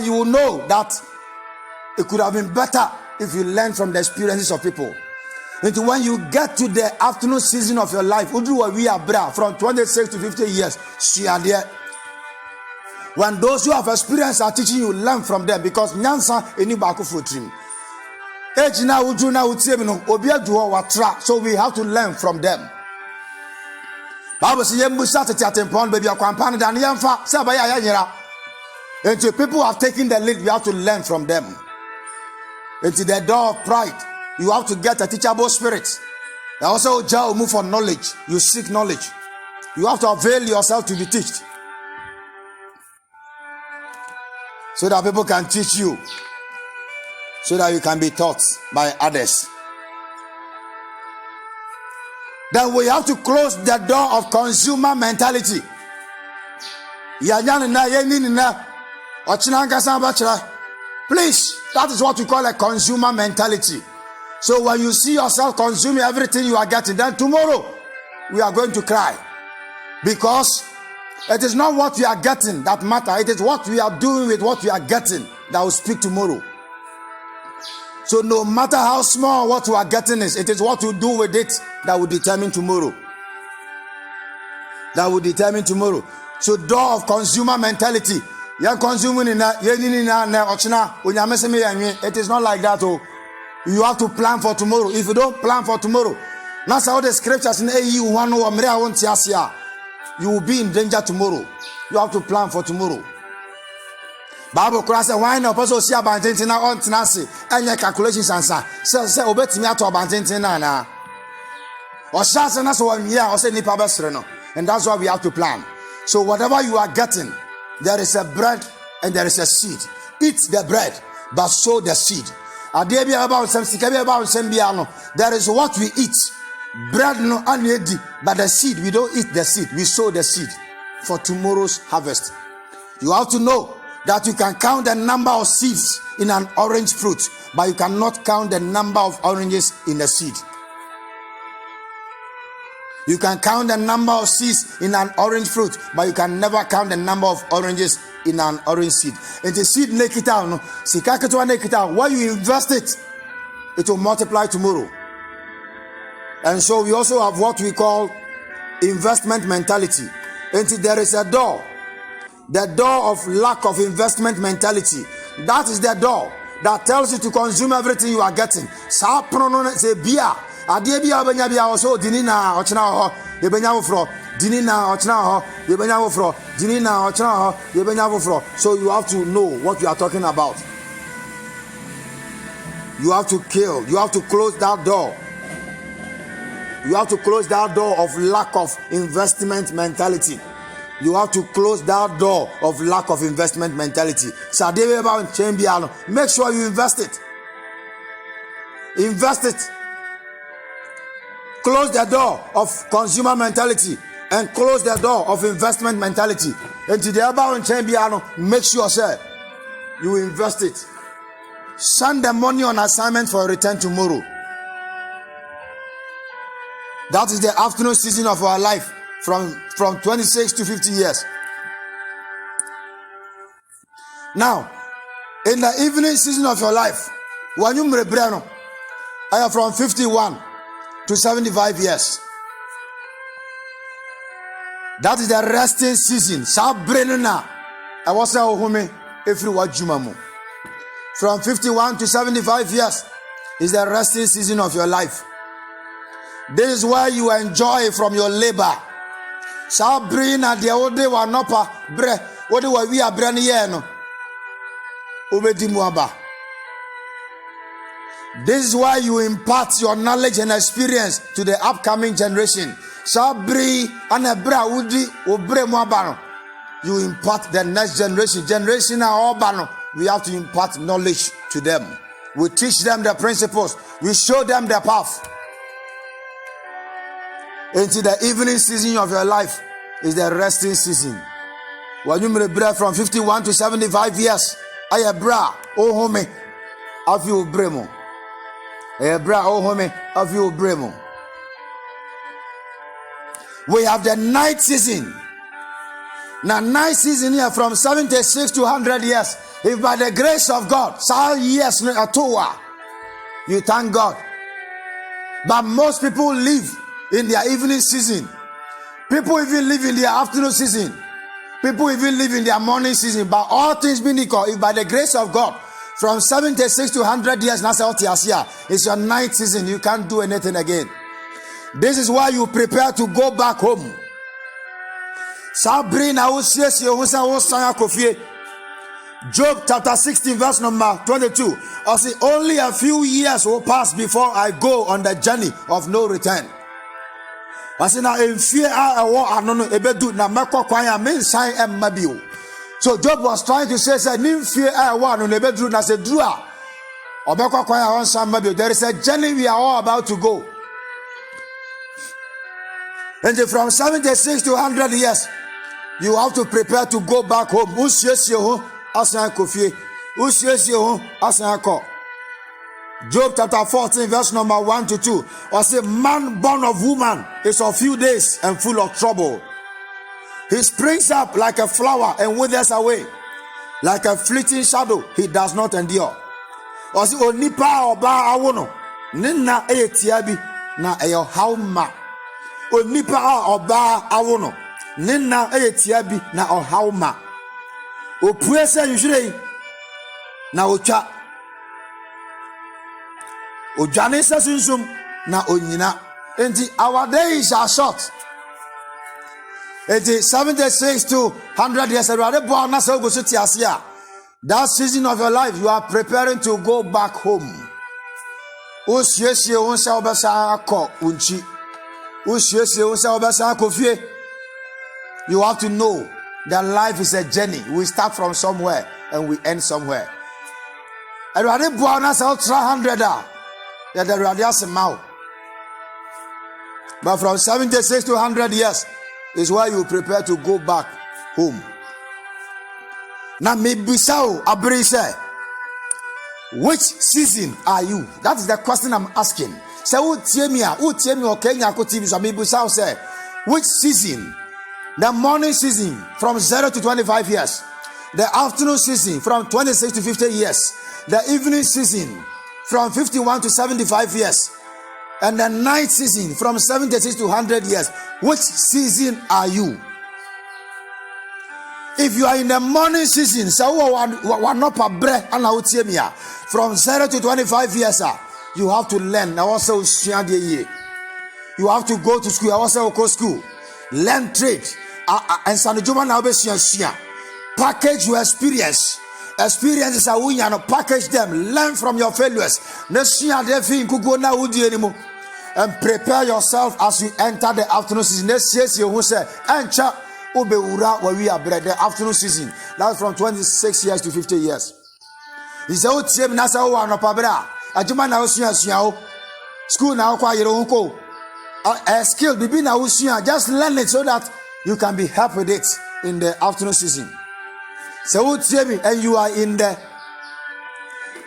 you will know that it could have been better if you learn from the experiences of people. And when you get to the afternoon season of your life, from 26 to 50 years, when those who have experience are teaching you, learn from them, because so we have to learn from them. Bible says, until people have taken the lead, we have to learn from them. Into the door of pride, you have to get a teachable spirit. And also, move for knowledge. You seek knowledge. You have to avail yourself to be taught, so that people can teach you, so that you can be taught by others. Then we have to close the door of consumer mentality. Please, that is what we call a consumer mentality. So when you see yourself consuming everything you are getting, then tomorrow we are going to cry, because it is not what we are getting that matters. It is what we are doing with what we are getting that will speak tomorrow. So no matter how small what we are getting is, it is what we do with it that will determine tomorrow. That will determine tomorrow. So door of consumer mentality. You're consuming in that. It is not like that. Oh, you have to plan for tomorrow. If you don't plan for tomorrow, that's how the scriptures in AU1 you will be in danger tomorrow. You have to plan for tomorrow. Bible class why no person see abantentina on tenase any calculations answer. Say obetimi ato abantentina na. Or chance na so one year or say nipa besre no. And that's why we have to plan. So whatever you are getting, there is a bread and there is a seed. Eat the bread, but sow the seed. There is what we eat. Bread no aniedi, but the seed, we don't eat the seed. We sow the seed for tomorrow's harvest. You have to know that you can count the number of seeds in an orange fruit, but you cannot count the number of oranges in a seed. You can count the number of seeds in an orange fruit, but you can never count the number of oranges in an orange seed. And the seed nekita, when you invest it, it will multiply tomorrow. And so we also have what we call investment mentality. And there is a door, the door of lack of investment mentality. That is the door that tells you to consume everything you are getting. Sa prono se bia ade bia obanya bia so dini na ochena ho yebenya wofro dini na ochena ho yebenya wofro dini na ochena ho yebenya wofro. So you have to know what you are talking about. You have to kill, you have to close that door. You have to close that door of lack of investment mentality. You have to close that door of lack of investment mentality. Make sure you invest it. Invest it. Close the door of consumer mentality and close the door of investment mentality. And today, make sure, sir, you invest it. Send the money on assignment for a return tomorrow. That is the afternoon season of our life, from 26 to 50 years. Now, in the evening season of your life, when you are from 51 to 75 years. That is the resting season. From 51 to 75 years is the resting season of your life. This is where you enjoy from your labor. Sabrina the old day one upper bre what do we are brand no obedi muaba. This is why you impart your knowledge and experience to the upcoming generation. Sabri and ebra udi obre muaba. You impart the next generation are all. We have to impart knowledge to them. We teach them the principles. We show them the path. Into the evening season of your life is the resting season. When you break from 51 to 75 years, I bra oh home of you bremo. I bra oh home of you bremo. We have the night season. Now night season here from 76 to 100 years. If by the grace of God, years you thank God. But most people live in their evening season. People even live in their afternoon season. People even live in their morning season. But all things being equal, if by the grace of God, from 76 to 100 years, it's your night season. You can't do anything again. This is why you prepare to go back home. Job chapter 16 verse number 22. I say only a few years will pass before I go on the journey of no return. I say now in fear I no ebedu na meko kwan ya me nsan emma bio. So Job was trying to say in fear I no ebedu na say dru a obeko kwan ya nsan emma bio. There is a journey we are all about to go. And from 76 to 100 years you have to prepare to go back home. Job chapter 14 verse number 1 to 2. I say man born of woman is of few days and full of trouble. He springs up like a flower and withers away. Like a fleeting shadow he does not endure. I say onipa oba awono nina eyetiabi na eyo hauma. Onipa oba awono nina eyetiabi na ohauma. Opuese yushrei na ocha ojane sasunsum na onyina. Enti our days are short. Enti 76 to 100 years that season of your life you are preparing to go back home. You have to know that life is a journey. We start from somewhere and we end somewhere. Erade boa na say 100 ya the erade asema. But from 76 to 100 years is why you prepare to go back home. Now mebisa abri say, which season are you? That is the question I'm asking. Say who tie me Kenya ko TV so mebisa say, which season? The morning season from 0 to 25 years. The afternoon season from 26 to 50 years. The evening season from 51 to 75 years. And the night season from 76 to 100 years. Which season are you? If you are in the morning season, from 0 to 25 years, you have to learn. You have to go to school. Also go school. Learn trade. And package your experience. Experiences are winning and package them. Learn from your failures. And prepare yourself as you enter the afternoon season. Let's say you say, the afternoon season. That's from 26 years to 50 years. He said, school now, skill, just learn it so that you can be helped with it in the afternoon season. So, and you are in the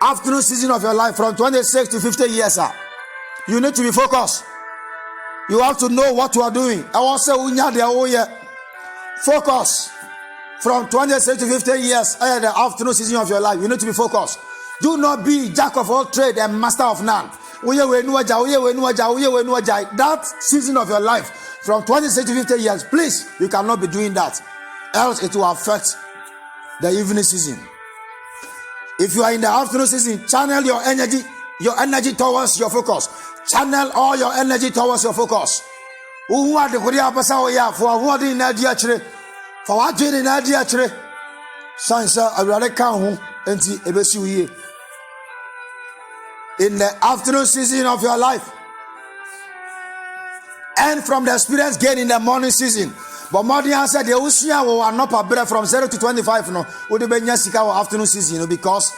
afternoon season of your life from 26 to 50 years. You need to be focused. You have to know what you are doing. I want to say, focus from 26 to 50 years. The afternoon season of your life. You need to be focused. Do not be jack of all trade and master of none. That season of your life from 26 to 50 years, please, you cannot be doing that, else it will affect the evening season. If you are in the afternoon season, channel your energy towards your focus. Channel all your energy towards your focus. In the afternoon season of your life, and from the experience gained in the morning season. But more than said, the Usia will not bread from 0 to 25 no would be afternoon season because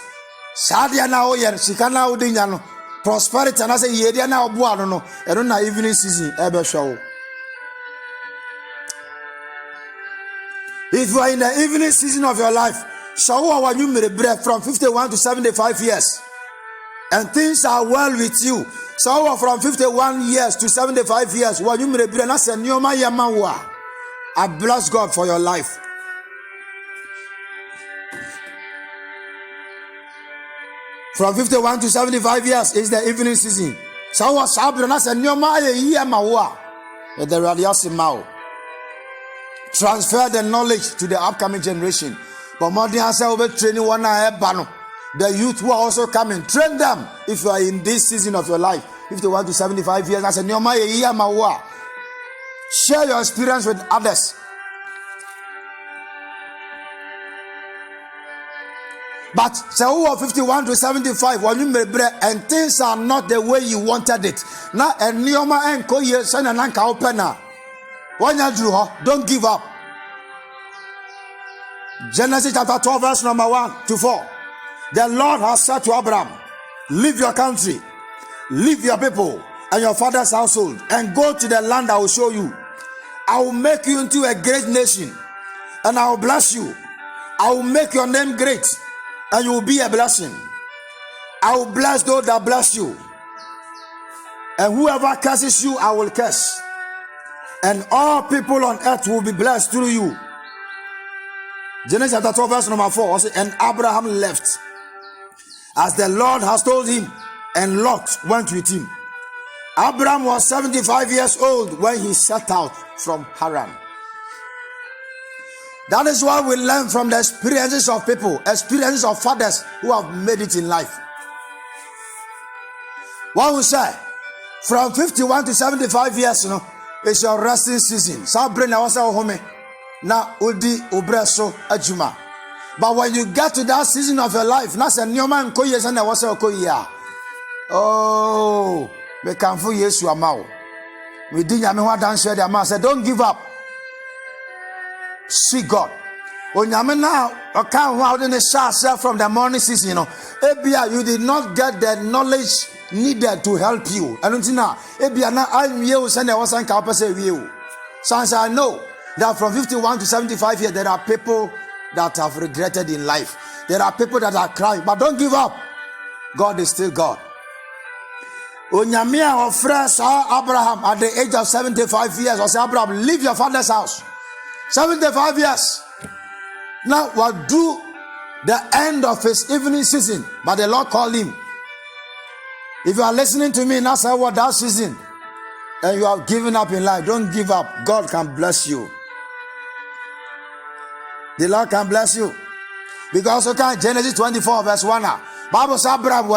Sadia now yen Sikana Udinano prosperity and I say Yedia now Buano and on evening season ever show. If you are in the evening season of your life, show our new bread from 51 to 75 years. And things are well with you. So from 51 years to 75 years, what you may be I bless God for your life. From 51 to 75 years is the evening season. So what's happening? I said, transfer the knowledge to the upcoming generation. But more than I said, training one eye. The youth who are also coming, train them if you are in this season of your life. 51 to 75 years, I said, share your experience with others. But so 51 to 75, when you may break and things are not the way you wanted it. Now, and Nioma and Koye, Son and Anka Opena. When you do, don't give up. Genesis chapter 12, verse number 1 to 4. The Lord has said to Abraham, leave your country, leave your people and your father's household and go to the land I will show you. I will make you into a great nation and I will bless you. I will make your name great and you will be a blessing. I will bless those that bless you. And whoever curses you, I will curse. And all people on earth will be blessed through you. Genesis chapter 12 verse number 4. And Abraham left as the Lord has told him, and Lot went with him. Abraham was 75 years old when he set out from Haran. That is why we learn from the experiences of people, experiences of fathers who have made it in life. What we say, from 51 to 75 years, it's your resting season. So bring our home. Now, Udi Ubreso Ajuma. But when you get to that season of your life, that's a new man. Oh, we can fool Yesu Amao. We didn't have dance where the man said, don't give up. Seek God. Onyame na oka ho out in the share from the morning season, ebia you did not get the knowledge needed to help you. Anuntina ebia na anwie o send e wasan ka pese wie o. Since I know that from 51 to 75 years there are people that have regretted in life. There are people that are crying, but don't give up. God is still God. Onyame a ofre sa Abraham at the age of 75 years, or say Abraham, leave your father's house. 75 years. Now what do the end of his evening season, but the Lord called him. If you are listening to me, now say what that season, and you have given up in life, don't give up. God can bless you. The Lord can bless you. Because okay, Genesis 24 verse 1. Bible says Abraham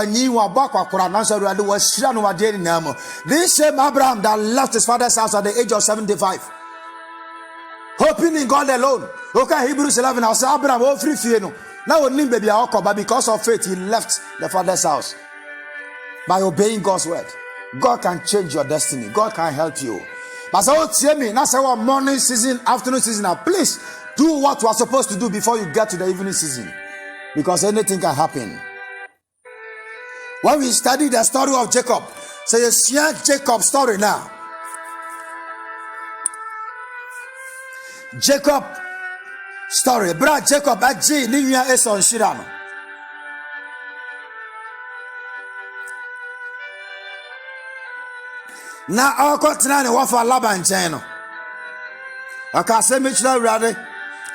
this same Abraham that left his father's house at the age of 75, hoping in God alone. Okay, Hebrews 11. I say Abraham oh free fear no. Now baby but because of faith he left the father's house. By obeying God's word, God can change your destiny. God can help you. But so tell me, now say what morning season, afternoon season. Now please do what you are supposed to do before you get to the evening season, because anything can happen. When we study the story of Jacob, so you see Jacob's story now. Jacob story, bra Jacob aji ni nua Esau nhyira no. Na akotena ne wafa Laban nkyɛn no. Aka say me kyerɛ Awurade.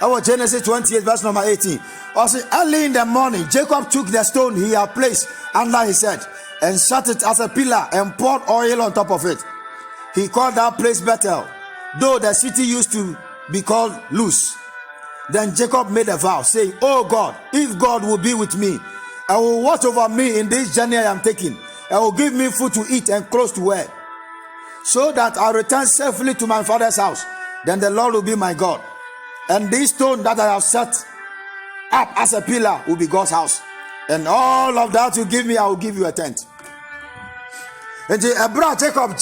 Our Genesis 28 verse number 18. Also early in the morning, Jacob took the stone he had placed under his head and set it as a pillar and poured oil on top of it. He called that place Bethel, though the city used to be called Luz. Then Jacob made a vow, saying, "Oh God, if God will be with me, and will watch over me in this journey I am taking, and will give me food to eat and clothes to wear, so that I return safely to my father's house, then the Lord will be my God. And this stone that I have set up as a pillar will be God's house. And all of that you give me, I will give you a tent." And Abraham Jacob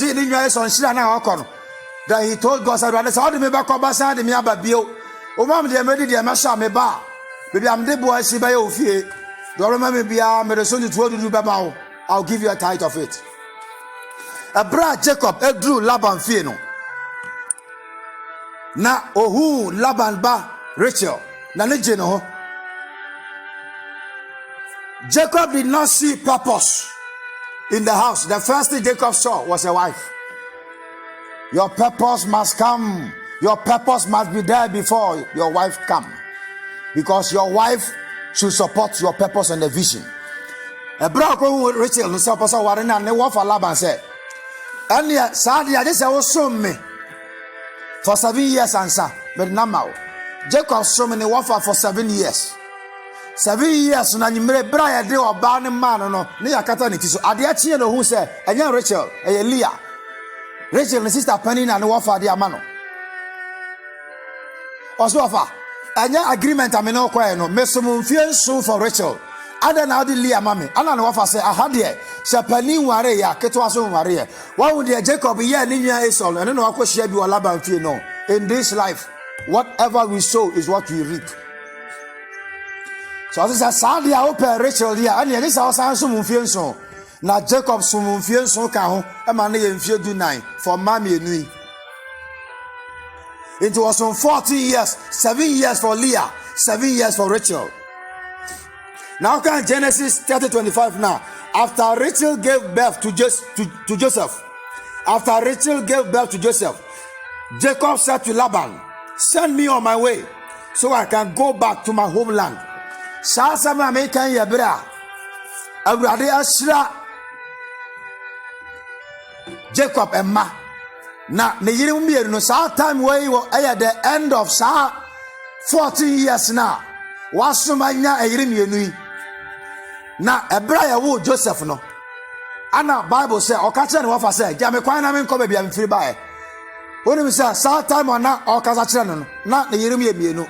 then he told God, "How do me back up beside me about bio? O mam de medi de masha me ba. Baby am de boy si ba yo fie. Do remember me bia me so to do ba ma. I'll give you a tithe of it." Abraham Jacob drew Laban fie no. Na ohu Laban ba Rachel na ne je no. Jacob did not see purpose in the house. The first thing Jacob saw was a wife. Your purpose must come. Your purpose must be there before your wife come, because your wife should support your purpose and the vision. Abraham Rachel no say person ware na ne wo for Laban say, "And ya sad ya this was so me for 7 years answer, but now Jacob so me ne wo for 7 years. 7 years na nyimre bra ya de oba ne man no ne yakata ne ti so ade a tie no hu say enya Rachel Leah. Rachel ne sister pani na ne wo for de amano. Also offer anya agreement amene okwa no mesum mfie nso for Rachel. Ada na odi Leah mame ana na wafa say aha de se pani ware ya keto so ware ya wa wu de Jacob ye ni nua Esau no na wakohia bi wala ban fie no. In this life, whatever we sow is what we reap. So this is sad ya open Rachel dia ani ye say osan so mfie nso na Jacob so mfie nso ka ho e ma na ye mfie du 9 for mama enui. It was some 40 years, 7 years for Leah, 7 years for Rachel. Now can Genesis 30:25 now. After Rachel gave birth to Joseph, after Rachel gave birth to Joseph, Jacob said to Laban, "Send me on my way so I can go back to my homeland." Sasama mekan yebra. Awurade asra Jacob emma. Na ne yiri mmienu no saa time wey at the end of saa 14 years now. Wasomanya ayiri mmienu yi. Na ebra ya wo Joseph no. Ana Bible say okache ne wafa say, "Gya me kwan na me nko ba bia mfiri bae." Oni mi say saa time na okasa kire no na ne yiri mmienu.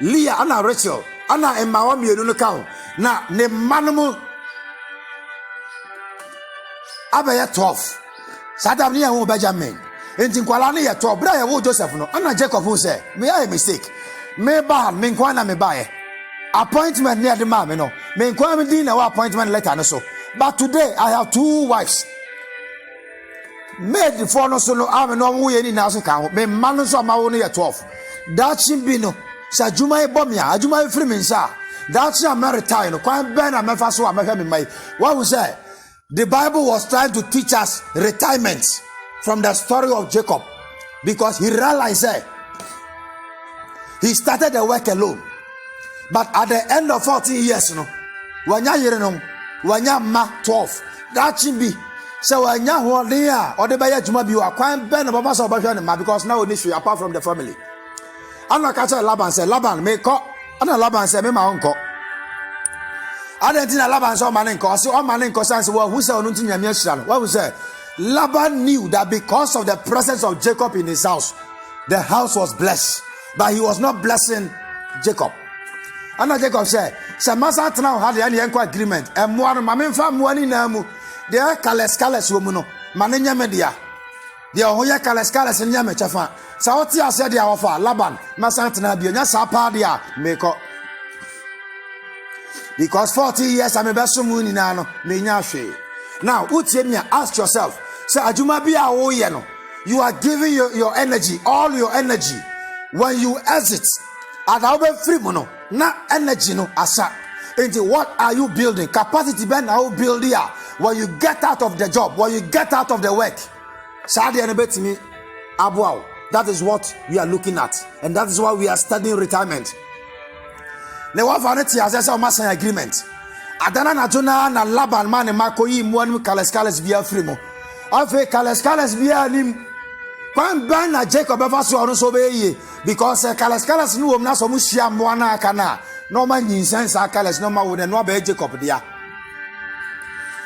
Leah ana Rachel ana emma wa mmienu no ka ho. Na ne manum abaya 12. Sadam ni ehun Benjamin. Enti nkwala ne ye to bra ye wo Joseph no. Ana Jacob who say, "Me I mistake. me ba me nkwa na me ba appointment near the man no me nkwa me din na appointment letter no so but today I have 2 wives made for no so no am no wo ye ni na so ka ho me man no so amawo no ye 12 that should be no sa juma e bom ya ajuma e free me nsa that should America no kwan ben na mefa so amehwe me mai what we say the Bible was trying to teach us retirement from the story of Jacob because he realized that he started the work alone. But at the end of 14 years, no, wanya yere no, wanya ma 12. That should be so wanya ho dia or the baya juma bi wa kwan ben na baba so ba ma because now we issue apart from the family. Ana ka tell Laban say Laban me ko. Ana Laban say me ma onko. Adentina Laban say o ma nko. So o ma nko say well who say onu ntinya me ahira no. What we say Laban knew that because of the presence of Jacob in his house, the house was blessed, but he was not blessing Jacob. And Jacob said, "Samasa now had the agreement, and one mamma family namu. They are Kales woman, Mananya media. They are Hoya Kales and Yamachafa. Sautia said, "They offer Laban, Masantana, Bianasa Padia, Meko." Because 40 years I'm a best moon in Ano, Minyashi. Now, Utimia, ask yourself, say, Ajumabia Oyeno, you are giving your energy, all your energy, when you exit, at our free mono, not energy, no, asa. Into what are you building? Capacity, Ben, I will build here. When you get out of the job, when you get out of the work, Sadi and to me, Abuao, that is what we are looking at, and that is why we are studying retirement. Now, what vanity has a agreement. Adana na Jona na Laban man mako yi muanu Kales bia frimo. Afi Kales bia nim. Kwan ban na Jacob ever so onu so be ye because Kales no wom na so mu hia moana aka na no ma nyinsan sa Kales no ma wo de no ba Jacob dia.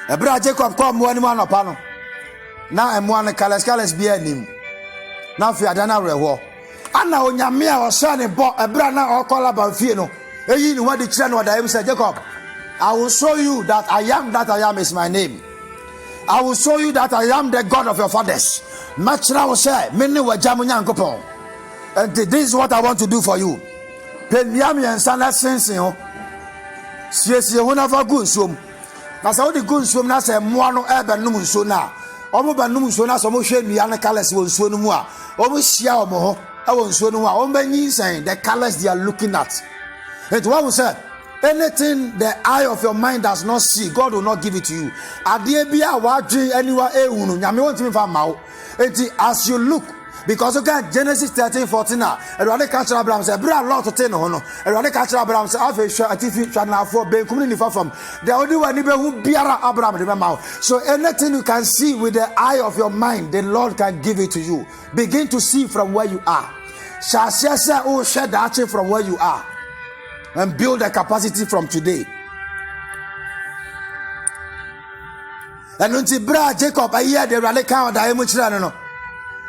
Ebra Jacob ko moani ma no pa no. Na moana Kales bia nim. Na fi Adana reho. Ana onyame a o sha ne bo ebra na o kola ban fie no. Eyi ni wadi kire no da em say Jacob, I will show you that I am is my name. I will show you that I am the God of your fathers. Machra will say, many were jamunya and kopon. And this is what I want to do for you. Penyami and Sana Sensing. Sie hona fa gunsum. Na sa odi gunsum na se moano ebe num nso na. Omo ba num nso na so mo hwe nua na Kales wo nso no mu a. Omo hia omo ho. E wo nso no mu a. Omo ba nyin the colors they are looking at. And what we said, anything the eye of your mind does not see, God will not give it to you. As you look, because okay, Genesis 13:14 now, and catch Abraham said, "Bra lot to ten hono." And catch Abraham said, "I've from the only one who biara Abraham remember." So anything you can see with the eye of your mind, the Lord can give it to you. Begin to see from where you are. Shall share that from where you are. And build a capacity from today. And until bra Jacob a year the rally count da emuchira no.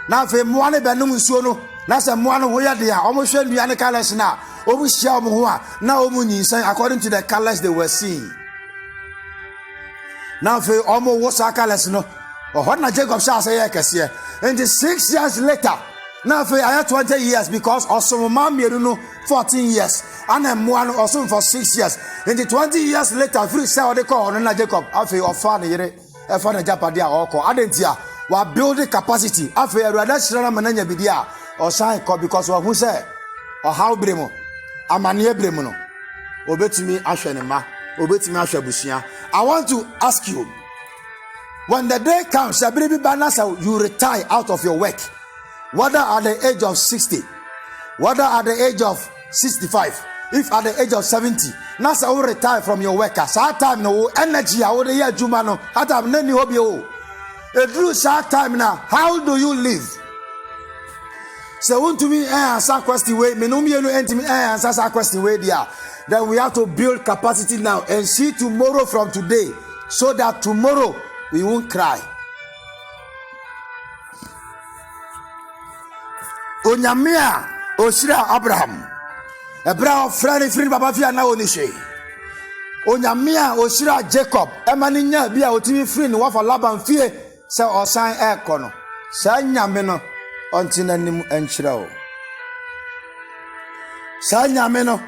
Na fe moane benum nsuo no. Na se moane ho ya de a omo hwe nduane Kales na. Omu hia omo ho a na omu nyinsan according to the colors they were seeing. Na fe omo wo sa Kales no. Oho na Jacob sha say ye kese. And 6 years later, now for 20 years because also mom 14 years and then one also for 6 years. In the 20 years later, free sell the call on Jacob. After your father, a father Japadia or call Adentia, while building capacity. After a rather strong mananya bidia or sign call because of who say or how bremo. Amania bremono. Obey me, Ashanema, obey me, Ashabusia. I want to ask you when the day comes, you retire out of your work. Whether at the age of 60, whether at the age of 65, if at the age of 70, Nasa will retire from your work. That time no energy, I would hear Jumano, at a many hobby. A true short time now, how do you live? So, want to me answer question way, Menumi answer question way there. Then we have to build capacity now and see tomorrow from today, so that tomorrow we won't cry. Onyamia Osira Abraham Abraham friend Baba Fia na onishe Onyamia Osira Jacob emaninya bia otimi free no for Laban fie se osan ekono sa nyame no ontina nim enchira o Saa nyame no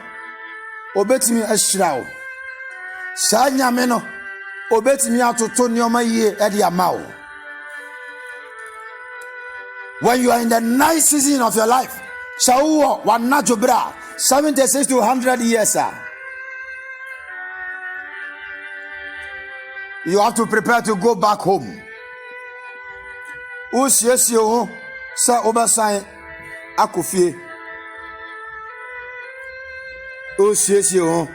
obetimi ahyira wo. Saa nyame no obetimi atoto nneoma yie e de ama wo. When you are in the nice season of your life, Shauwo wanajo bra 76 to 100 years. You have to prepare to go back home. Usiesio sa obasan akofie. Usiesio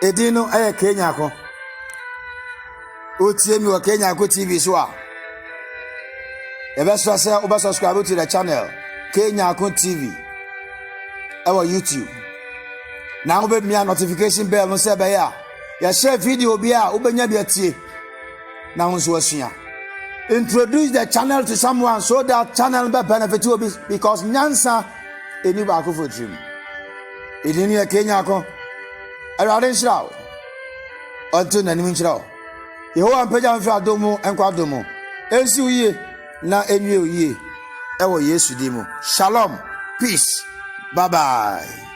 Edino aye Kenya ko. Otiemi wa Kenya ko TV so a. Ebe so say oba subscribe to the channel Kenya ko TV. Our YouTube. Now we be notification bell no say be ya. Ya share video bi a ubenya bi atie. Na wonso asua. Introduce the channel to someone so that channel be benefit you because nyansa eni ba ko for dream. Edini ya Kenya ko. Awurade nhyira wo. Onto nanim nhyira wo. Yehowa mpaja mfa adomu enkwa adomu. Ensi uye na enwie uye. Ewo Yesu dimo. Shalom. Peace. Bye bye.